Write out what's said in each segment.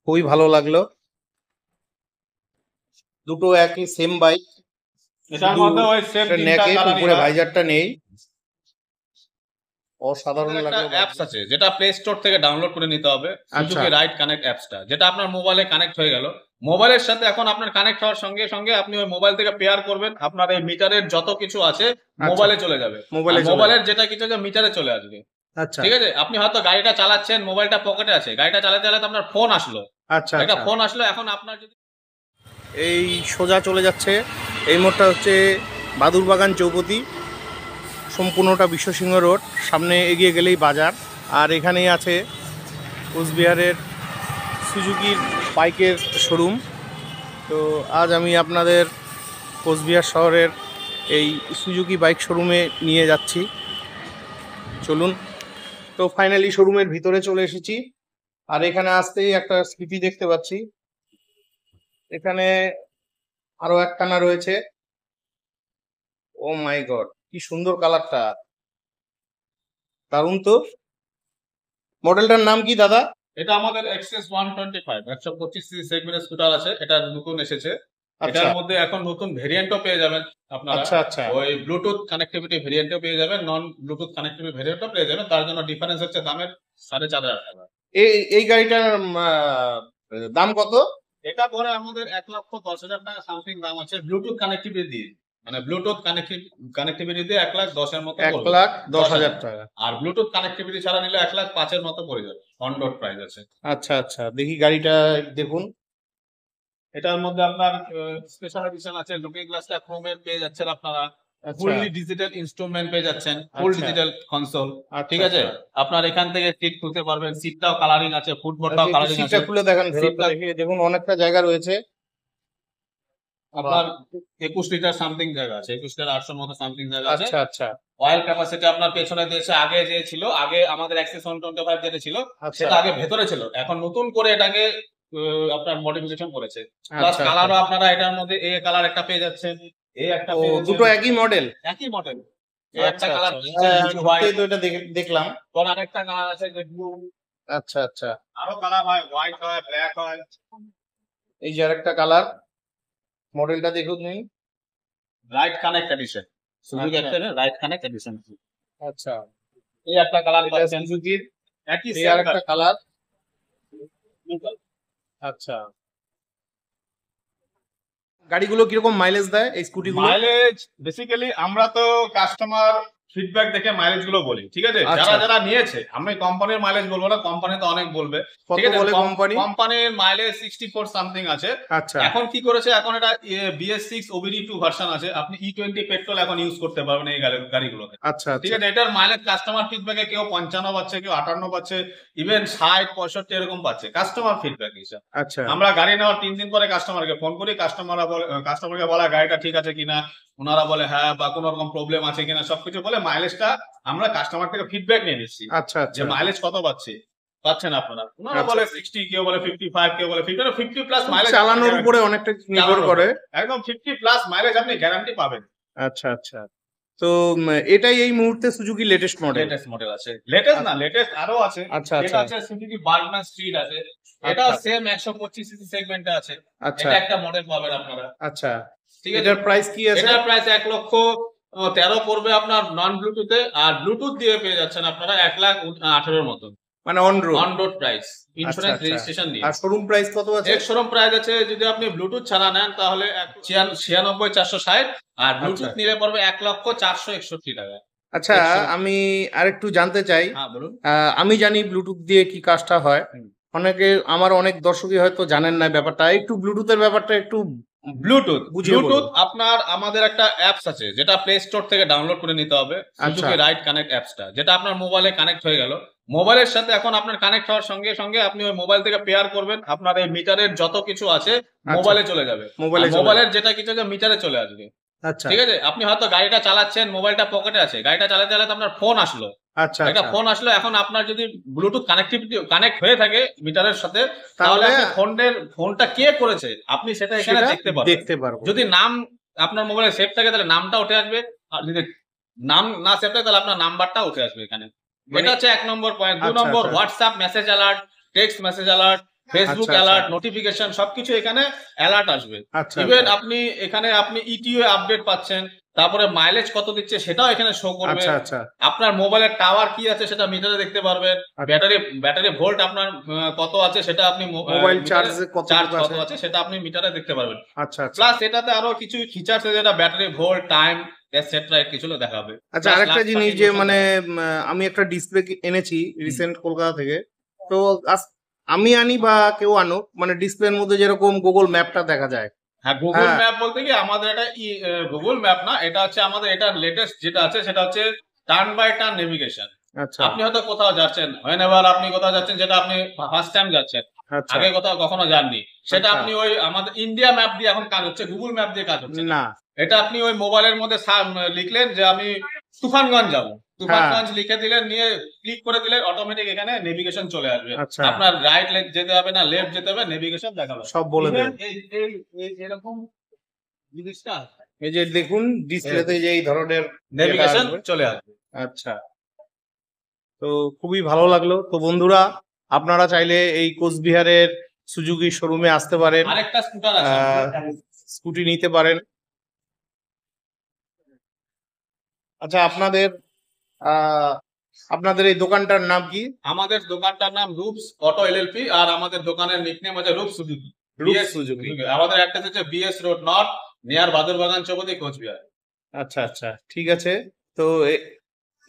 খুবই ভালো লাগলো। দুটো একই সেম বাইক, এটার মধ্যে ওই সেম তিনটা নেকেট, কালারই উপরে হয়। ভাইজারটা নেই। অসাধারণ একটা লাগলো। অ্যাপস আছে যেটা প্লে স্টোর থেকে ডাউনলোড করে নিতে হবে, সুজুকি রাইড কানেক্ট অ্যাপসটা, যেটা আপনার মোবাইলে কানেক্ট হয়ে গেল। মোবাইলের সাথে এখন আপনার কানেক্ট হওয়ার সঙ্গে সঙ্গে আপনি ওই মোবাইল থেকে পেয়ার করবেন, আপনার এই মিটারের যত কিছু আছে মোবাইলে চলে যাবে। মোবাইলের যেটা কিছু আছে মিটারে চলে আসবে। আচ্ছা, ঠিক আছে, আপনি হয়তো গাড়িটা চালাচ্ছেন, মোবাইলটা পকেটে আছে, গাড়িটা চালাতে চালাতে আপনার ফোন আসলো, আচ্ছা, একটা ফোন আসলো, এখন আপনার যদি এই সোজা চলে যাচ্ছে। এই মোড়টা হচ্ছে বাদুরবাগান চৌপতি, সম্পূর্ণটা বিশ্বসিংহ রোড, সামনে এগিয়ে গেলেই বাজার। আর এখানেই আছে কোচবিহারের সুজুকির বাইকের শোরুম। তো আজ আমি আপনাদের কোচবিহার শহরের এই সুজুকি বাইক শোরুমে নিয়ে যাচ্ছি, চলুন। তো ফাইনালি শোরুমের ভিতরে চলে এসেছি। আর এখানে আসতেই একটা স্কুটি দেখতে পাচ্ছি, এখানে আরো একখানা রয়েছে। ও মাই গড, কি সুন্দর কালারটা, দারুণ তো। মডেলটার নাম কি দাদা? এটা আমাদের এক্সএস 125 125 সিসি সেগমেন্টের স্কুটার আছে, এটা নতুন এসেছে। এটার মধ্যে এখন নতুন ভেরিয়েন্টও পেয়ে যাবেন আপনারা। আচ্ছা, ওই ব্লুটুথ কানেক্টিভিটি ভেরিয়েন্টও পেয়ে যাবেন, নন ব্লুটুথ কানেক্টিভিটি ভেরিয়েন্টও পেয়ে যাবেন। তার জন্য ডিফারেন্স হচ্ছে দামের 4,500 টাকা। এই গাড়িটার দাম কত? এটা পরে আমাদের 1,10,000 টাকা সামথিং দাম আছে ব্লুটুথ কানেক্টিভিটি দিয়ে, মানে ব্লুটুথ কানেক্টিভিটি দিয়ে 1,10,000 মতো, 1,10,000 টাকা। আর ব্লুটুথ কানেক্টিভিটি ছাড়া নিলে 1,05,000 মতো পড়ে যাবে, অন রোড প্রাইস আছে। আচ্ছা, দেখি গাড়িটা দেখুন। এটার মধ্যে আপনার স্পেশাল এডিশন আছে, লুকিং গ্লাসটা ক্রোমের পেয়ে যাচ্ছেন আপনারা, ফুললি ডিজিটাল ইনস্ট্রুমেন্ট পেয়ে যাচ্ছেন, ফুল ডিজিটাল কনসোল। ঠিক আছে, আপনার এখান থেকে সিট খুলতে পারবেন, সিটটাও কালারিং আছে, ফুটবোর্ডটাও কালারিং আছে। সিটটা খুলে দেখেন, ভেতরটা দেখে দেখুন, অনেকটা জায়গা রয়েছে। আপনার 21 লিটার সামথিং জায়গা আছে, 21 লিটার 800 মতো সামথিং জায়গা আছে। আচ্ছা। অয়েল ক্যাপাসিটি আপনার পেছনে দিয়েছে, আগে যে ছিল, আগে আমাদের অ্যাক্সেস 125 যেটা ছিল সেটা আগে ভেতরে ছিল, এখন নতুন করে এটাকে আপনার মডিফিকেশন করেছে। প্লাস কালারও আপনারা এটার মধ্যে এ কালার একটা পেয়ে যাচ্ছেন, এই একটা পেয়ে যাচ্ছেন, দুটো একই মডেল। এই একটা কালার তো এটা দেখলাম। কোন আরেকটা কালার আছে যে ব্লু। আচ্ছা। আরো কালার হয়, হোয়াইট হয়, ব্ল্যাক হয়। এই যে আরেকটা কালার, মডেলটা দেখুন নেই, রাইট কানেক্ট এডিশন, সুজুকি এক্সেলের রাইট কানেক্ট এডিশন। আচ্ছা, এই একটা কালার পাচ্ছেন সুজুকির, একই এই আরেকটা কালার। আচ্ছা, গাড়িগুলো কিরকম মাইলেজ দেয় এই স্কুটিগুলো? মাইলেজ বেসিক্যালি আমরা তো কাস্টমার ফিডব্যাক দেখে মাইলেজ গুলো বলি, ঠিক আছে। যারা নিয়েছে, আমি কোম্পানির মাইলেজ বলবো না, কোম্পানি তো অনেক বলবে, ঠিক আছে। কোম্পানির মাইলেজ 64 সামথিং আছে। আচ্ছা, এখন কি করেছে, এখন এটা BS6 OBD2 ভার্সন আছে, আপনি E20 পেট্রোল এখন ইউজ করতে পারবেন এই গাড়িগুলোতে। আচ্ছা, ঠিক আছে, এটার মাইলেজ কাস্টমার ফিডব্যাকে কেউ 55 পাচ্ছে, কেউ 58 পাচ্ছে, ইভেন 60 65 এরকম পাচ্ছে কাস্টমার ফিডব্যাক হিসাব। আচ্ছা, আমরা গাড়ি নেওয়ার 3 দিন পরে কাস্টমারকে ফোন করি, কাস্টমারকে বলা গাড়িটা ঠিক আছে কিনা, ওনারা বলে হ্যাঁ, বা কোনো রকম প্রবলেম আছে কিনা, সবকিছু বলে মাইলেজটা আমরা কাস্টমার থেকে ফিডব্যাক নিয়ে নিচ্ছি। আচ্ছা, যে মাইলেজ কত পাচ্ছেন আপনারা। ওনারা বলে 60, কেউ বলে 55, কেউ বলে 50 প্লাস মাইলেজ। চালানোর উপরে অনেকটা নির্ভর করে, একদম 50 প্লাস মাইলেজ আপনি গ্যারান্টি পাবেন। আচ্ছা। তো এটাই এই মুহূর্তে সুজুকি লেটেস্ট মডেল আছে। লেটেস্ট না, লেটেস্ট আরো আছে। আচ্ছা, এটা আছে সুজুকি বার্গম্যান স্ট্রিট আছে, এটাও সেম 125 সিসি সেগমেন্টে আছে। এটা একটা মডেল পাবেন আপনারা। আচ্ছা, ঠিক আছে, এটার প্রাইস কি আছে? এটার প্রাইস 1,13,000 পড়বে আপনার নন ব্লুটুথে, আর ব্লুটুথ দিয়ে পেয়ে যাচ্ছেন আপনারা 1,18,000 মতো, মানে on road price, insurance registration দিয়ে। আর শোরুম প্রাইস কত আছে? শোরুম প্রাইস আছে, যদি আপনি ব্লুটুথ ছাড়া নেন তাহলে 96,460, আর ব্লুটুথ নিলে পড়বে 1,04,61 টাকা। আচ্ছা, আমি আরেকটু জানতে চাই। হ্যাঁ বলুন। আমি জানি ব্লুটুথ দিয়ে কি কাজটা হয়, আমার অনেক দর্শকই হয়তো জানেন না ব্যাপারটা, একটু ব্লুটুথের ব্যাপারটা একটু। ব্লুটুথ আপনার আমাদের একটা অ্যাপস আছে, যেটা প্লে স্টোর থেকে ডাউনলোড করে নিতে হবে, সুজুকি রাইড কানেক্ট অ্যাপসটা, যেটা আপনার মোবাইলে কানেক্ট হয়ে গেল। মোবাইলের সাথে এখন আপনার কানেক্ট হওয়ার সঙ্গে সঙ্গে আপনি ওই মোবাইল থেকে পেয়ার করবেন, আপনার এই মিটারের যত কিছু আছে মোবাইলে চলে যাবে, মোবাইলের যেটা কিছু আছে মিটারে চলে আসবে। ঠিক আছে, আপনি হয়তো গাড়িটা চালাচ্ছেন, মোবাইলটা পকেটে আছে, গাড়িটা চালাতে চালাতে আপনার ফোন আসলো, একটা ফোন আসলো, এখন আপনার যদি ব্লুটুথ কানেক্ট হয়ে থাকে মিটারের সাথে, তাহলে ফোনটা কে করেছে আপনি সেটা এখানে দেখতে পারবেন। যদি নাম আপনার মোবাইলে সেভ থাকে তাহলে নামটা উঠে আসবে, আর যদি নাম না সেভ থাকে তাহলে আপনার নাম্বারটা উঠে আসবে এখানে। এটা হচ্ছে 1 number point. 2 number, WhatsApp message alert, text message alert, Facebook আচ্ছা, অ্যালার্ট, আচ্ছা। নোটিফিকেশন সবকিছু এখানে অ্যালার্ট আসবে। আচ্ছা, ইভেন আচ্ছা। এখানে আপনি ইটিও আপডেট পাচ্ছেন, তারপরে মাইলেজ কত দিচ্ছে সেটাও এখানে শো করবে। আচ্ছা, আচ্ছা। আপনার মোবাইলের টাওয়ার কি আছে সেটা মিটারে দেখতে পারবেন। আচ্ছা। ব্যাটারি ভোল্ট আপনার কত আছে সেটা আপনি মোবাইল চার্জ কতটুকু কত আছে? আছে সেটা আপনি মিটারে দেখতে পারবেন। আচ্ছা, আচ্ছা। প্লাস এটাতে আরো কিছু ফিচার্স আছে যেটা ব্যাটারি ভোল্ট, টাইম এটসেট্রা কিছু দেখাবে। আচ্ছা, Plus আরেকটা last জিনিস 30 যে বছর মানে দেখাবে। আমি একটা ডিসপ্লে এনেছি রিসেন্ট কলকাতা থেকে। তো আমি আনি বা কেউ আনুক, মানে ডিসপ্লের মধ্যে যেরকম গুগল ম্যাপটা দেখা যায়। হ্যাঁ, গুগল হ্যাঁ। ম্যাপ বলতে কি আমাদের এটা গুগল ম্যাপ না, এটা হচ্ছে আমাদের এটা লেটেস্ট যেটা আছে সেটা হচ্ছে টার্ন বাই টার্ন নেভিগেশন। আচ্ছা, আপনি হয়তো কোথাও যাচ্ছেন, whenever আপনি কোথাও যাচ্ছেন যেটা আপনি ফার্স্ট টাইম যাচ্ছেন, আচ্ছা। আগে কোথাও কখনো যাননি, সেটা আচ্ছা। আপনি ওই আমাদের ইন্ডিয়া ম্যাপ দিয়ে এখন কাজ হচ্ছে, গুগল ম্যাপ দিয়ে কাজ হচ্ছে না। না। এটা আপনি ওই মোবাইলের মধ্যে লিখলেন যে আমি তুফানগঞ্জ যাবো, তুফানগঞ্জ লিখে দিলেন, নিয়ে ক্লিক করে দিলেন, অটোমেটিক এখানে নেভিগেশন চলে আসবে। আচ্ছা। আপনার রাইট যেতে হবে না, লেফট যেতে হবে, নেভিগেশন দেখাবে। সব বলে দেবে। এরকম জিনিসটা এই যে দেখুন ডিসপ্লেতে যে এই ধরনের নেভিগেশন আসবে। চলে আসবে। আচ্ছা। তো খুবই ভালো লাগলো। তো বন্ধুরা, আপনারা চাইলে এই কোচবিহারের সুজুকি শোরুমে আসতে পারেন, আরেকটা স্কুটার আছে স্কুটি নিতে পারেন। আচ্ছা, আপনাদের এই দোকানটার নাম কি? আমাদের দোকানটার নাম রূপস অটো এলএলপি, আর আমাদের দোকানের নিকনেম আছে রূপ সুজুকি। রূপ সুজুকি। আমাদের একটা হচ্ছে B S road north, near Badurbagan Chowpathi, Cooch Behar. আচ্ছা, আচ্ছা, ঠিক আছে। তো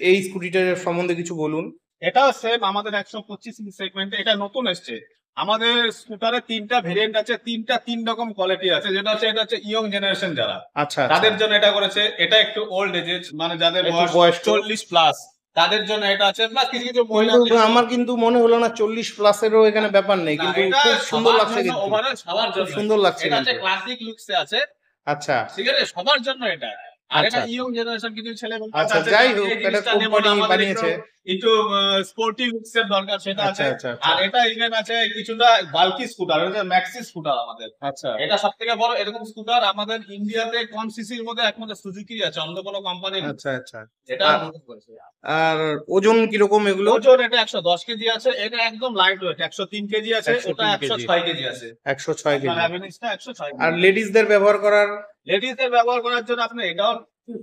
এই স্কুটিটার সম্বন্ধে কিছু বলুন। এটাও সেম আমাদের 125 সিসি সেগমেন্টে, এটা নতুন এসছে। আমাদের স্কুটারে 3টা ভেরিয়েন্ট আছে, 3 রকম কোয়ালিটি আছে। এটা হচ্ছে ইয়ং জেনারেশন যারা, আচ্ছা, তাদের জন্য এটা করেছে। এটা একটু ওল্ড এজের, মানে যাদের একটু বয়স বয়স্ক। 40 প্লাস, তাদের জন্য এটা আছে। প্লাস কিছু কিছু মহিলা, কিন্তু আমার কিন্তু মনে হলো না 40 প্লাসেরও এখানে ব্যাপার নেই, কিন্তু খুব সুন্দর লাগছে, কিন্তু ওভারঅল সবার খুব জন্য সুন্দর লাগছে এটা হচ্ছে কিন্তু। ক্লাসিক লুকসে আছে। আচ্ছা, ঠিক আছে, সবার জন্য এটা। আর এটা আচ্ছা। ইয়ং জেনারেশন কিছু ছেলে আচ্ছা, যাই হোক, এটা কোম্পানি বানিয়েছে। একটু স্পোর্টি লুকস এর দরকার, সেটা আচ্ছা, আছে। আচ্ছা, আর আচ্ছা, এটা ইভেন আছে কিছুটা বাল্কি স্কুটার, এটা ম্যাক্সি স্কুটার আমাদের। আচ্ছা, এটা সব থেকে বড় এরকম স্কুটার আমাদের ইন্ডিয়াতে কম সিসির মধ্যে একমাত্র সুজুকি আছে, অন্য কোনো কোম্পানি নেই। আচ্ছা, আচ্ছা। এটা আর ওজন কিরকম এগুলো? ওজন এটা 110 কেজি আছে, এটা একদম লাইট ওয়েট 103 কেজি আছে, 103 ওটা 106 কেজি আছে। 106 কেজি। আপনার অ্যাভেরেজটা 106 আর কেজি। লেডিসদের ব্যবহার করার, লেডিসদের ব্যবহার করার জন্য আপনি এটাও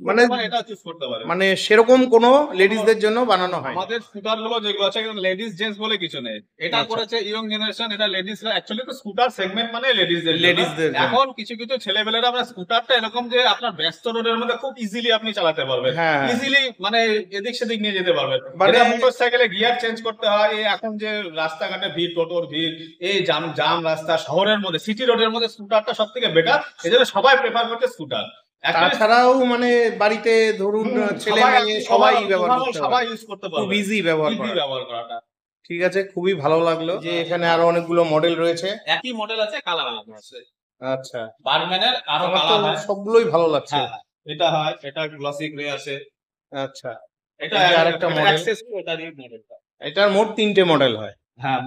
মানে এটাও চুজ করতে পারেন। মানে সেরকম কোনো লেডিসদের জন্য বানানো হয়? আমাদের স্কুটার গুলো যেগুলো আছে লেডিস জেন্টস বলে কিছু নেই। এটা আচ্ছা। করেছে ইয়ং জেনারেশন, এটা লেডিসরা। অ্যাকচুয়ালি তো স্কুটার সেগমেন্ট মানে লেডিসদের লেডিসদের জন্য। এখন কিছু কিছু ছেলেবেলেরা আমরা স্কুটারটা এরকম যে আপনার ব্যস্ত রোডের মধ্যে খুব ইজিলি আপনি চালাতে পারবেন, হ্যাঁ। ইজিলি মানে এদিক সেদিক নিয়ে যেতে পারবেন। মানে এটা মোটরসাইকেলে গিয়ার চেঞ্জ করতে হয়, এই এখন যে রাস্তাঘাটে ভিড়, টোটোর ভিড়, এই জাম রাস্তা শহরের মধ্যে, সিটি রোডের মধ্যে স্কুটারটা সব থেকে বেটার। এজন্য সবাই প্রেফার করতে স্কুটার। তাছাড়াও মানে বাড়িতে ধরুন ছেলে মেয়ে সবাই ব্যবহার করতে পারে, সবাই ইউজ করতে পারবে, খুব ইজি ব্যবহার করাটা। ঠিক আছে, খুবই ভালো লাগলো যে এখানে আরো অনেকগুলো মডেল রয়েছে। একই মডেল আছে, কালার আলাদা আছে। আচ্ছা, বারম্যানের আরো আমার তো কালার হয়। সবগুলোই ভালো লাগছে। হ্যাঁ, এটা হয়, এটা গ্লসি গ্রে আছে। আচ্ছা, এটা এই যে আরেকটা মডেল। অ্যাক্সেসরি, এটা রিড মডেলটা। এটার মোট 3টে মডেল হয়। হ্যাঁ,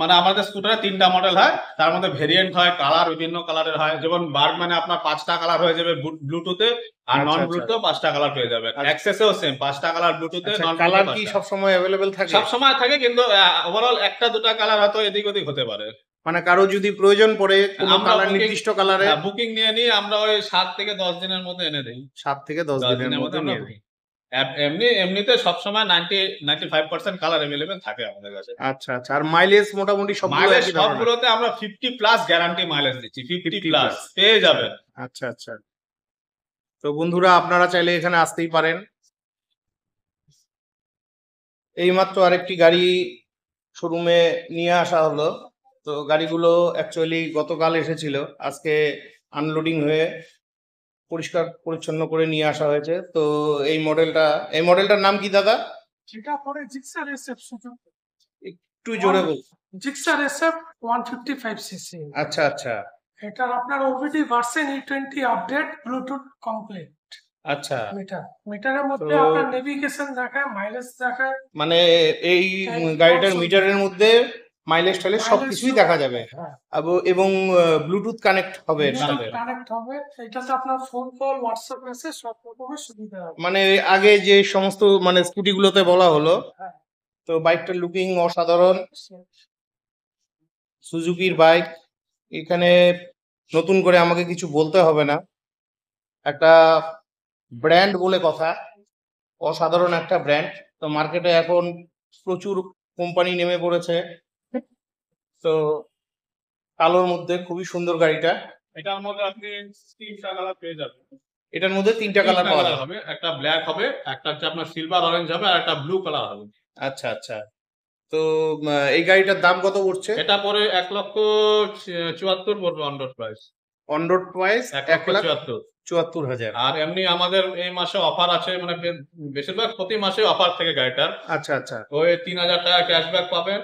মানে আমাদের স্কুটারে 3টা মডেল হয়, তার মধ্যে ভেরিয়েন্ট হয়, কালার বিভিন্ন কালারের হয়। যেমন বারম্যানে আপনার 5টা কালার হয়ে যাবে ব্লুটুথে, আর আচ্ছা, নন আচ্ছা। ব্লুটুথে 5টা কালার পেয়ে যাবে। অ্যাক্সেসেও সেম 5টা কালার ব্লুটুথে, নন কালার কি সব সময় अवेलेबल থাকে? সব সময় থাকে, কিন্তু ওভারঅল একটা দুটো কালার হয়তো এদিক ওদিক হতে পারে। মানে কারো যদি প্রয়োজন পড়ে কোনো আমরা কালার, booking- নির্দিষ্ট কালারে বুকিং নিয়ে নিই আমরা, ওই 7 থেকে 10 দিনের মধ্যে এনে দিই। 7 থেকে 10 দিনের মধ্যে আমরা নিয়ে booking। এমনিতে সবসময় 95% কালার अवेलेबल থাকে আমাদের কাছে। আচ্ছা, আচ্ছা। আর মাইলেজ মোটামুটি সবগুলো মাইলেজ একই ধরনের? সবগুলোতে আমরা 50 প্লাস গ্যারান্টি মাইলেজ দিচ্ছি, 50 প্লাস পেয়ে যাবেন। আচ্ছা, আচ্ছা। তো বন্ধুরা, আপনারা চাইলে এখানে আসতেই পারেন। এইমাত্র আরেকটি গাড়ি শোরুমে নিয়ে আসা হলো। তো গাড়িগুলো অ্যাকচুয়ালি গতকাল এসেছিল, আজকে আনলোডিং হয়ে পরিষ্কার পরিচ্ছন্ন করে নিয়ে আসা হয়েছে। তো এই মডেলটার নাম কি দাদা? যেটা পরে জিক্সার এসএফ সুজুকি, একটু জোরে বল। Gixxer SF 155 CC. আচ্ছা, আচ্ছা, এটার আপনার OBD version E20 update, Bluetooth complete. আচ্ছা। মিটারের মধ্যে তো- আপনার নেভিগেশন দেখায়, মাইলেজ দেখায়। মানে এই গাড়িটার মিটারের মধ্যে মাইলেজ টাইলেজ সবকিছুই দেখা যাবে, হ্যাঁ, এবং ব্লুটুথ কানেক্ট হবে এর সাথে। কানেক্ট হবে। এটাতে আপনার ফোন কল, হোয়াটসঅ্যাপ মেসেজ সব রকমের সুবিধা হবে। মানে আগে যে সমস্ত মানে স্কুটিগুলোতে বলা হলো, হ্যাঁ। তো বাইকটার লুকিং অসাধারণ। সুজুকির বাইক। এখানে নতুন করে আমাকে কিছু বলতে হবে না, একটা ব্র্যান্ড বলে কথা, অসাধারণ একটা ব্র্যান্ড। তো মার্কেটে এখন প্রচুর কোম্পানি নেমে পড়েছে। তো কালোর মধ্যে খুবই সুন্দর গাড়িটা। এটার মধ্যে আপনি 3টা কালার পেয়ে যাবেন। এটার মধ্যে 3টা কালার পাওয়া যাবে। হবে, একটা ব্ল্যাক হবে, একটা হচ্ছে আপনার সিলভার অরেঞ্জ হবে, আর একটা ব্লু কালার হবে। আচ্ছা আচ্ছা। তো এই গাড়িটার দাম কত পড়ছে? এটা পরে 1,74,000 পড়বে on road price. On road price 1,74,000। 1,74,000। আর এমনি আমাদের এই মাসে অফার আছে, মানে বেশিরভাগ প্রতি মাসে অফার থেকে গাড়িটার। আচ্ছা আচ্ছা ওই 3,000 টাকা ক্যাশব্যাক পাবেন,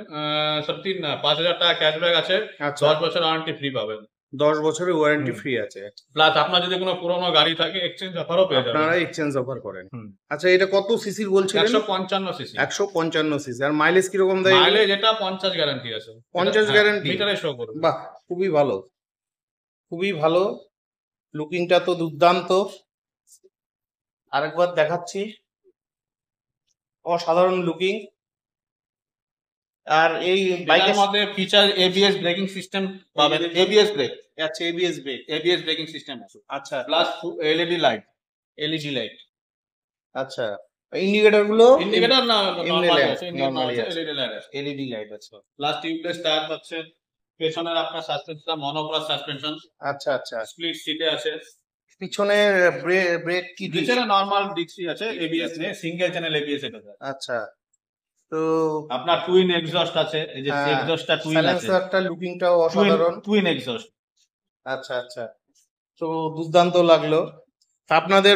5,000 টাকা ক্যাশব্যাক আছে, আচ্ছা। 10 বছর ওয়ারেন্টি ফ্রি পাবেন। 10 বছরের ওয়ারেন্টি ফ্রি আছে। প্লাস আপনার যদি কোনো পুরোনো গাড়ি থাকে এক্সচেঞ্জ অফারও পেয়ে যাবেন। আপনারা এক্সচেঞ্জ অফার করেন। আচ্ছা, এটা কত সিসির বলছিলেন? 155 সিসি। 155 সিসি। আর মাইলেজ কিরকম দেয়? মাইলেজ এটা 50 গ্যারান্টি আছে। 50 গ্যারান্টি? মিটারে শো করবে। বাহ, খুবই ভালো, খুবই ভালো। লুকিংটা তো দুর্দান্ত। আরেকবার দেখাচ্ছি, অসাধারণ লুকিং। আর এই বাইকের মধ্যে ফিচার এবিএস ব্রেকিং সিস্টেম পাবেন। ABS brake. আচ্ছা, ABS brake, ABS braking system আছে। আচ্ছা, plus LED light. LED light. আচ্ছা, ইন্ডিকেটর গুলো? ইন্ডিকেটর না, এমনি নরমালি lamp, আছে, normally আছে। এলইডি লাইট আছে। এলইডি লাইট আছে। প্লাস টিউবলেস টায়ার পাচ্ছে। পেছনের আপনার সাসপেনশন মনোক্রস সাসপেনশন। আচ্ছা আচ্ছা। স্প্লিট সিটে আছে। পিছনে ব্রেক কি ডিস্ক? পিছনে নরমাল ডিক্সি আছে, এবিএস নেই, সিঙ্গেল চ্যানেল এবিএস এটা। আচ্ছা, তো আপনার টুইন এক্সস্ট আছে, এই যে এক্সস্টটা টুইন আছে। সাইলেন্সারটা লুকিংটাও অসাধারণ। Twin exhaust. আচ্ছা আচ্ছা, তো দুর্দান্ত লাগলো। তা আপনাদের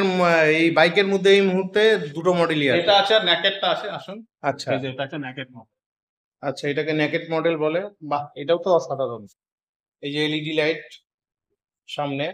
এই বাইকের মধ্যে এই মুহূর্তে দুটো মডেলই আছে? এটা আছে, নেকেটটা আছে, আসুন। আচ্ছা এই যে এটা আছে নেকেট মডেল। আচ্ছা, এটাকে নেকেট মডেল বলে। বাহ, এটাও তো অসাধারণ। এই যে এলইডি লাইট সামনে,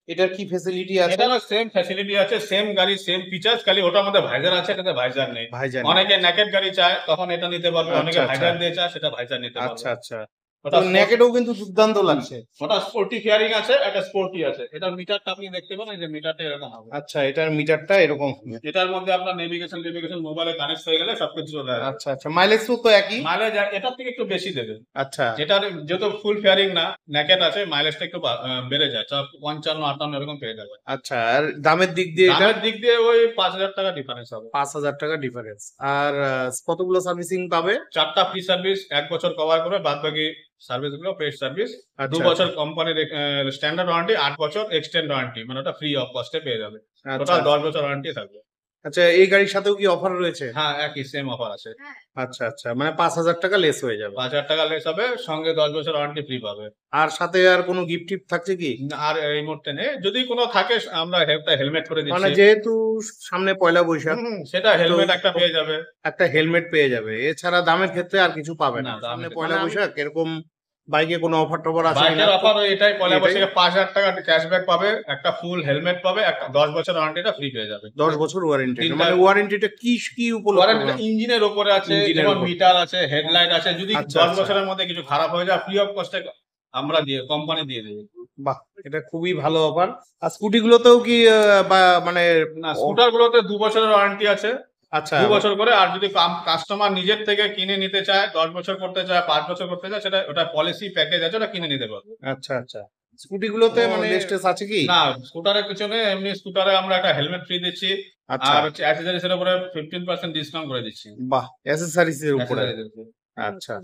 এটার কি ফ্যাসিলিটি আছে? এটারও সেম ফ্যাসিলিটি আছে, সেম গাড়ি সেম ফিচার্স, খালি ওটার মধ্যে ভাইজার আছে, এটাতে ভাইজার নেই। ভাইজান? অনেকে নেকেট গাড়ি চায় তখন এটা নিতে পারবে, আচ্ছা, অনেকে আচ্ছা। ভাইজার দিয়ে চায় সেটা ভাইজার নিতে পারবে। আচ্ছা আচ্ছা, ওটা নেকেটও কিন্তু দুর্দান্ত লাগছে। ওটা স্পোর্টি ফিয়ারিং আছে, একটা স্পোর্টি আছে। এটার মিটারটা আপনি দেখতে পাবেন, এই যে মিটারটা এরকম হবে। আচ্ছা, এটার মিটারটা এরকম হবে। এটার মধ্যে আপনার নেভিগেশন মোবাইলে কানেক্ট হয়ে গেলে সবকিছু চলে আসবে। আচ্ছা আচ্ছা, মাইলেজ তো একই? মাইলেজ এটার থেকে একটু বেশি দেবে। আচ্ছা, এটার যেহেতু ফুল ফেয়ারিং না, নেকেট আছে, মাইলেজটা একটু বেড়ে যায়, 55-58 এরকম পেয়ে যাবে। আচ্ছা, আর দামের দিক দিয়ে? দামের দিক দিয়ে ওই 5,000 টাকা ডিফারেন্স হবে। 5,000 টাকা ডিফারেন্স। আর কতগুলো সার্ভিসিং পাবে? 4টা ফ্রি সার্ভিস, 1 বছর কভার করে, বাদ বাকি সার্ভিস গুলো পেড সার্ভিস। 2 বছর কোম্পানির স্ট্যান্ডার্ড ওয়ারেন্টি, 8 বছর এক্সটেন্ড ওয়ারেন্টি, মানে ওটা ফ্রি অফ কস্টে পেয়ে যাবে। টোটাল 10 বছর ওয়ারেন্টি থাকবে। আচ্ছা, এই গাড়ির সাথেও কি অফার রয়েছে? হ্যাঁ, একই সেম অফার আছে। আচ্ছা আচ্ছা, মানে 5,000 টাকা লেস হয়ে যাবে। 5,000 টাকা লেস হবে, সঙ্গে 10 বছর ওয়ারেন্টি ফ্রি পাবে। আর সাথে আর কোনো গিফট টিফট থাকছে কি? আর এই মুহূর্তে নেই, যদি কোনো থাকে আমরা একটা হেলমেট করে মানে দিচ্ছি। যেহেতু সামনে পয়লা বৈশাখ, সেটা হেলমেট একটা পেয়ে যাবে। একটা হেলমেট পেয়ে যাবে। এছাড়া দামের ক্ষেত্রে আর কিছু পাবে না। না, সামনে দামের পয়লা ক্ষেত্রে- বৈশাখ, এরকম বাইকে কোনো অফার টফার আছে কিনা? বাইকের অফার এটাই, পয়লা এটাই? বৈশাখে 5,000 টাকা ক্যাশব্যাক পাবে, একটা ফুল হেলমেট পাবে, একটা 10 বছর ওয়ারেন্টিটা ফ্রি পেয়ে যাবে। 10 বছর ওয়ারেন্টি। তিনটা- মানে ওয়ারেন্টিটা কি কি ওয়ারেন্টিটা উপলব্ধ? ইঞ্জিনের উপরে আছে, ইঞ্জিনের যেমন উপর। মিটার আছে, হেডলাইট আছে, যদি আচ্ছা, 10 আচ্ছা। বছরের মধ্যে কিছু খারাপ হয়ে যায়, ফ্রি অফ কস্টে আমরা দিয়ে, কোম্পানি দিয়ে দেবে। বাহ, এটা খুবই ভালো অফার। আর স্কুটি গুলোতেও কি মানে? না, স্কুটার গুলোতে 2 বছরের ওয়ারেন্টি আছে, আচ্ছা, 2 বছর করে। আর যদি কাস্টমার নিজের থেকে কিনে নিতে চায়, 10 বছর করতে চায়, 5 বছর করতে চায়, সেটা ওটা পলিসি প্যাকেজ আছে, ওটা কিনে নিতে পারবে। আচ্ছা আচ্ছা। স্কুটি গুলোতে মানে লেস্টেস আছে কি? না, স্কুটারের পিছনে এমনি স্কুটারে আমরা একটা হেলমেট ফ্রি দিচ্ছি, আচ্ছা, আর হচ্ছে অ্যাক্সেসরিজ এর উপরে 15% ডিসকাউন্ট করে দিচ্ছি। বাহ, অ্যাসেসরিজ এর উপরে। accessories এর উপরে। আচ্ছা,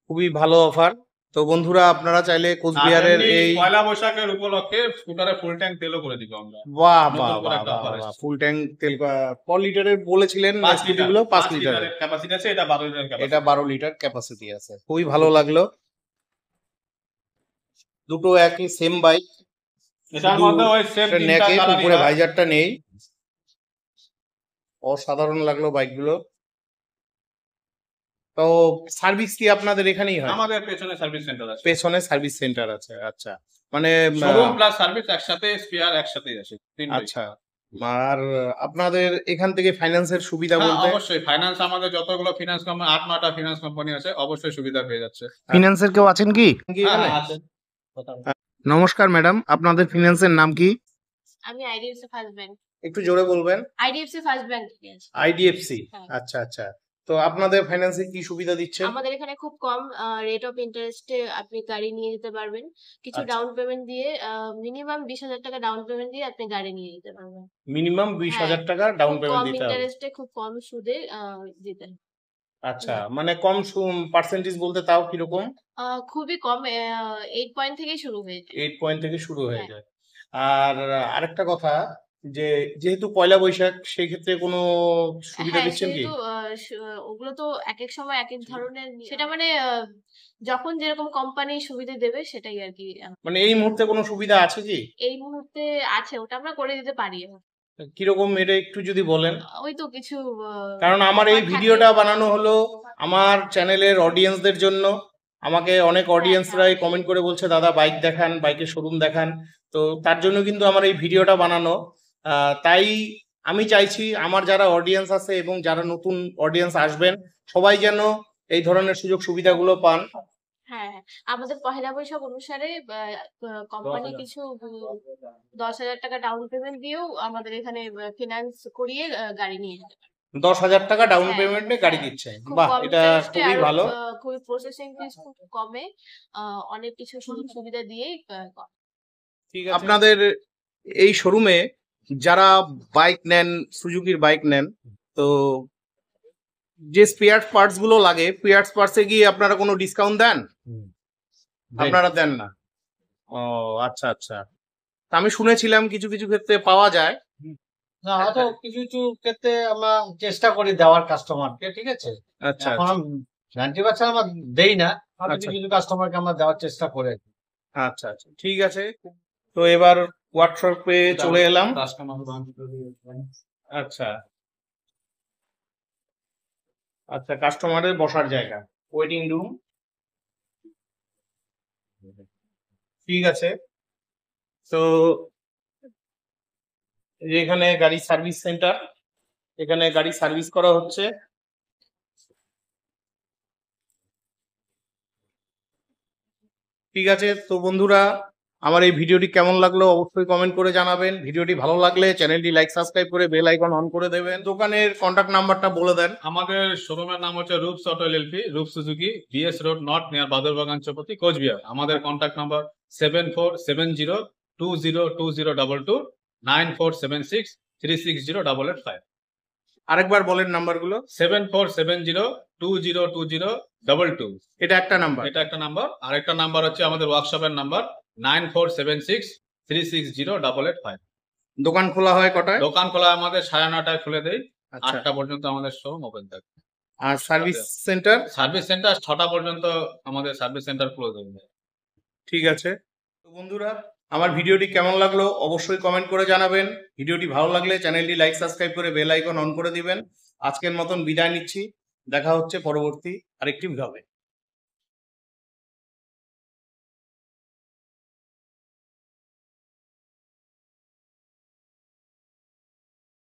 খুবই ভালো অফার। তো বন্ধুরা, আপনারা চাইলে আর কোচবিহারের এমনি এই পয়লা বৈশাখের উপলক্ষে স্কুটারে ফুল ট্যাঙ্ক তেলও করে দিব আমরা। বাহ নতুন বাহ করে বাহ একটা offer বাহ, এসেছে। ফুল ট্যাঙ্ক তেল কত লিটারের বলেছিলেন? 5 স্কুটি গুলো 5 লিটার। লিটারের ক্যাপাসিটি আছে, এটা 12 লিটারের ক্যাপাসিটি। এটা 12 লিটার ক্যাপাসিটি আছে। খুবই ভালো লাগলো। দুটো একই সেম বাইক, এটার মধ্যে ওই সেম তিনটা নেকেট, কালার। উপরে ভাইজারটা নেই। অসাধারণ লাগলো বাইকগুলো। তো সার্ভিস কি আপনাদের এখানেই হয়? আমাদের পেছনে সার্ভিস সেন্টার আছে। পেছনে সার্ভিস সেন্টার আছে। আচ্ছা, মানে শোরুম প্লাস সার্ভিস একসাথে, স্পেয়ার একসাথেই আছে, তিনটাই। আচ্ছা। আর আপনাদের এখান থেকে ফাইন্যান্সের সুবিধা হ্যাঁ, বলতে? অবশ্যই ফাইন্যান্স, আমাদের যতগুলো ফিনান্স কোম্পানি, 8-9টা ফিনান্স কোম্পানি আছে, অবশ্যই সুবিধা পেয়ে যাচ্ছে। ফিন্যান্সের কেউ আছেন কি? হ্যাঁ, আছে। নমস্কার ম্যাডাম, আপনাদের ফিন্যান্সের নাম কি? আমি আইডিএফসি ফার্স্ট ব্যাংক। একটু জোরে বলবেন। আইডিএফসি ফার্স্ট ব্যাংক থেকে আছি। আইডিএফসি। হ্যাঁ। আচ্ছা আচ্ছা। তো আপনাদের ফাইন্যান্সে কি সুবিধা দিচ্ছেন? আমাদের এখানে খুব কম রেট অফ ইন্টারেস্টে আপনি গাড়ি নিয়ে যেতে পারবেন। কিছু আচ্ছা। ডাউন পেমেন্ট দিয়ে মিনিমাম 20,000 টাকা ডাউন পেমেন্ট দিয়ে আপনি গাড়ি নিয়ে যেতে পারবেন। মিনিমাম 20,000 টাকা ডাউন খুব পেমেন্ট কম দিতে হবে। ইন্টারেস্টে খুব কম সুদে দিতে হবে। আচ্ছা, মানে কম পার্সেন্টেজ বলতে তাও কিরকম? খুবই কম 8 পয়েন্ট থেকেই শুরু হয়ে যায়। 8 পয়েন্ট থেকে শুরু হয়ে হ্যাঁ। যায়। আর আরেকটা কথা, যে যেহেতু পয়লা বৈশাখ সেই ক্ষেত্রে কোনো সুবিধা হ্যাঁ, দিচ্ছেন কি? সেহেতু ওগুলো তো একেক সময় একেক ধরনের সেটা মানে যখন যেরকম কোম্পানি সুবিধা দেবে সেটাই আরকি। মানে এই মুহূর্তে কোনো সুবিধা আছে কি? এই মুহূর্তে আছে, ওটা আমরা করে দিতে পারি। কিরকম এটা একটু যদি বলেন? ওই তো কিছু কারণ আমার এই অফার থাকে। ভিডিওটা বানানো হলো আমার চ্যানেলের অডিয়েন্সদের জন্য। আমাকে অনেক অডিয়েন্সরাই কমেন্ট করে বলছে দাদা বাইক দেখান, বাইকের শোরুম দেখান। তো তার জন্য কিন্তু আমার এই ভিডিওটা বানানো। তাই আমি চাইছি আমার যারা অডিয়েন্স আছে এবং যারা নতুন অডিয়েন্স আসবেন সবাই যেন এই ধরনের সুযোগ সুবিধাগুলো পান। হ্যাঁ, আমাদের পহেলা বৈশাখ অনুসারে কোম্পানি কিছু 10,000 টাকা ডাউন পেমেন্ট দিয়েও আমাদের এখানে ফিনান্স করিয়ে গাড়ি নিয়ে যেতে পারে। 10,000 টাকা ডাউন হ্যাঁ, পেমেন্টে গাড়ি হ্যাঁ। দিচ্ছে। খুব বাহ, কম এটা ইন্টারেস্টে খুবই আর ভালো। খুবই প্রসেসিং ফিস খুব কমে অনেক কিছু সুযোগ সুবিধা দিয়েই করে। ঠিক আছে। আপনাদের এই শোরুমে যারা বাইক নেন, সুজুকির বাইক নেন, তো যে স্পেয়ার পার্টস গুলো লাগে, স্পেয়ার পার্টসে গিয়ে আপনারা কোনো ডিসকাউন্ট দেন? আপনারা দেন না? ও আচ্ছা আচ্ছা। তা আমি শুনেছিলাম কিছু কিছু ক্ষেত্রে পাওয়া যায়। না, হয়তো কিছু কিছু ক্ষেত্রে আমরা চেষ্টা করি দেওয়ার কাস্টমারকে, ঠিক আছে। আচ্ছা এখন আচ্ছা 90% আমরা দেই না, হয়তো আচ্ছা। কিছু কিছু কাস্টমারকে আমরা দেওয়ার চেষ্টা করে। আচ্ছা আচ্ছা, ঠিক আছে। তো এবার ওয়ার্কশপে চলে এলাম। আচ্ছা আচ্ছা, কাস্টমারের বসার জায়গা, ওয়েটিং রুম। ঠিক আছে। তো এই যে এখানে গাড়ি সার্ভিস সেন্টার, এখানে গাড়ি সার্ভিস করা হচ্ছে। ঠিক আছে। তো বন্ধুরা, আমার এই ভিডিওটি কেমন লাগলো অবশ্যই কমেন্ট করে জানাবেন। ভিডিওটি ভালো লাগলে চ্যানেলটি লাইক সাবস্ক্রাইব করে বেল আইকন অন করে দেবেন। দোকানের কন্টাক্ট নাম্বারটা বলে দেন। আমাদের শোরুমের নাম হচ্ছে Roops auto LLP, Roop Suzuki, B S road north near Badurbagan Chowpathi, Cooch Behar. আমাদের কন্ট্যাক্ট নাম্বার 7470202022 9476360885। আরেকবার বলেন নাম্বারগুলো। 7470202022। এটা একটা নাম্বার। এটা একটা নাম্বার। আরেকটা নাম্বার হচ্ছে আমাদের ওয়ার্কশপের নাম্বার 9476360885। দোকান খোলা হয় কটায়? দোকান খোলা আমাদের 9:30টায় খুলে দেই, আচ্ছা। 8টা পর্যন্ত আমাদের শোরুম ওপেন থাকে। আর সার্ভিস সেন্টার? সার্ভিস সেন্টার 6টা পর্যন্ত আমাদের সার্ভিস সেন্টার ক্লোজ হয়ে যায়। ঠিক আছে। তো বন্ধুরা, আমার ভিডিওটি কেমন লাগলো অবশ্যই কমেন্ট করে জানাবেন। ভিডিওটি ভালো লাগলে চ্যানেলটি লাইক সাবস্ক্রাইব করে বেল আইকন অন করে দিবেন। আজকের মতন বিদায় নিচ্ছি। দেখা হচ্ছে পরবর্তী আরেকটি ভিডিওতে।